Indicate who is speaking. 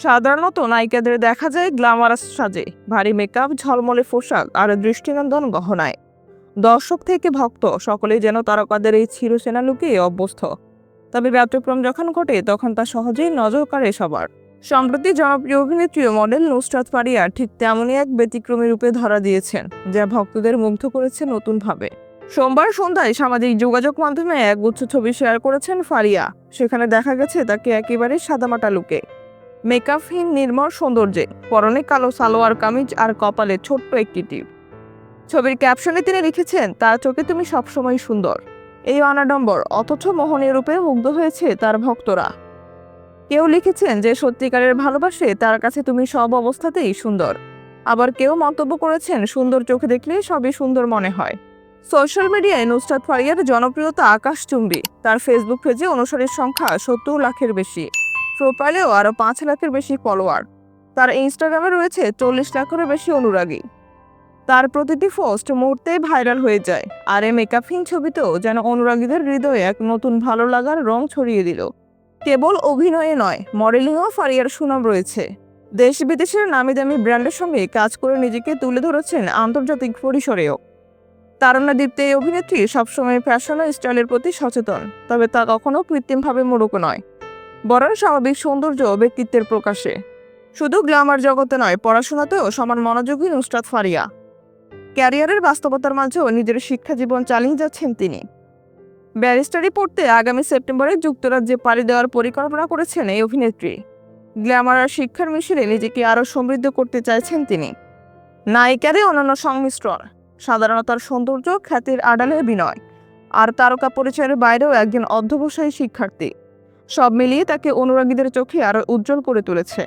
Speaker 1: সাধারণত নায়িকাদের দেখা যায় গ্ল্যামারাস সাজে, ভারী মেকআপ, ঝলমলে পোশাক আর দৃষ্টিনন্দন গহনায়। দর্শক থেকে ভক্ত সকলেই যেন তারকাদের এই চিরচেনা লুকে অভ্যস্ত। তবে ব্যতিক্রম যখন ঘটে তখন তা সহজেই নজর কাড়ে সবার। সম্প্রতি জনপ্রিয় অভিনেত্রী ও মডেল নুসরাত ফারিয়া ঠিক তেমনই এক ব্যতিক্রমী রূপে ধরা দিয়েছেন, যা ভক্তদের মুগ্ধ করেছে নতুনভাবে। সোমবার সন্ধ্যায় সামাজিক যোগাযোগ মাধ্যমে এক গুচ্ছ ছবি শেয়ার করেছেন ফারিয়া। সেখানে দেখা গেছে তাকে একেবারে সাদামাটা লুকে, মেকআপহীন নির্মল সৌন্দর্যে, পরনে কালো সালোয়ার কামিজ আর কপালে ছোট্ট একটি টিপ। ছবির ক্যাপশনে তিনি লিখেছেন, তার চোখে তুমি সবসময় সুন্দর। এই অনাডম্বর অথচ মোহনীয় রূপে মুগ্ধ হয়েছে তার ভক্তরা। কেউ লিখেছেন যে সত্যিকারের ভালোবাসে তার কাছে তুমি সব অবস্থাতেই সুন্দর। আবার কেউ মন্তব্য করেছেন, সুন্দর চোখে দেখলে সবই সুন্দর মনে হয়। সোশ্যাল মিডিয়ায় নুসরাত ফারিয়ার জনপ্রিয়তা আকাশচুম্বী। তার ফেসবুক পেজে অনুসারীর সংখ্যা ৭০ লাখের বেশি, প্রোফাইলেও আরও ৫ লাখের বেশি ফলোয়ার। তার ইনস্টাগ্রামে রয়েছে ৪০ লাখেরও বেশি অনুরাগী। তার প্রতিটি পোস্ট মুহূর্তেই ভাইরাল হয়ে যায়, আর এই মেকআপহীন ছবিতেও যেন অনুরাগীদের হৃদয়ে এক নতুন ভালো লাগার রং ছড়িয়ে দিল। কেবল অভিনয়ে নয়, মডেলিংও ফারিয়ার সুনাম রয়েছে। দেশ বিদেশের নামি দামি ব্র্যান্ডের সঙ্গে কাজ করে নিজেকে তুলে ধরেছেন আন্তর্জাতিক পরিসরেও। তারুণ্যদীপ্ত এই অভিনেত্রী সবসময় ফ্যাশন ও স্টাইলের প্রতি সচেতন, তবে তা কখনো কৃত্রিমভাবে মোড়ক নয়, বরং স্বাভাবিক সৌন্দর্য ও ব্যক্তিত্বের প্রকাশে। শুধু গ্ল্যামার জগতে নয়, পড়াশোনাতেও সমান মনোযোগী নুসরাত ফারিয়া। ক্যারিয়ারের বাস্তবতার মাঝেও নিজের শিক্ষা জীবন চালিয়ে যাচ্ছেন তিনি। ব্যারিস্টারি পড়তে আগামী সেপ্টেম্বরে যুক্তরাজ্যে পাড়ি দেওয়ার পরিকল্পনা করেছেন এই অভিনেত্রী। গ্ল্যামার আর শিক্ষার মিশেলে নিজেকে আরও সমৃদ্ধ করতে চাইছেন তিনি। নায়িকারই অনন্য সংমিশ্রণ, সাধারণতার সৌন্দর্য, খ্যাতির আড়ালে বিনয়, আর তারকা পরিচয়ের বাইরেও একজন অধ্যবসায়ী শিক্ষার্থী। সব মিলিয়ে তাকে অনুরাগীদের চোখে আরও উজ্জ্বল করে তুলেছে।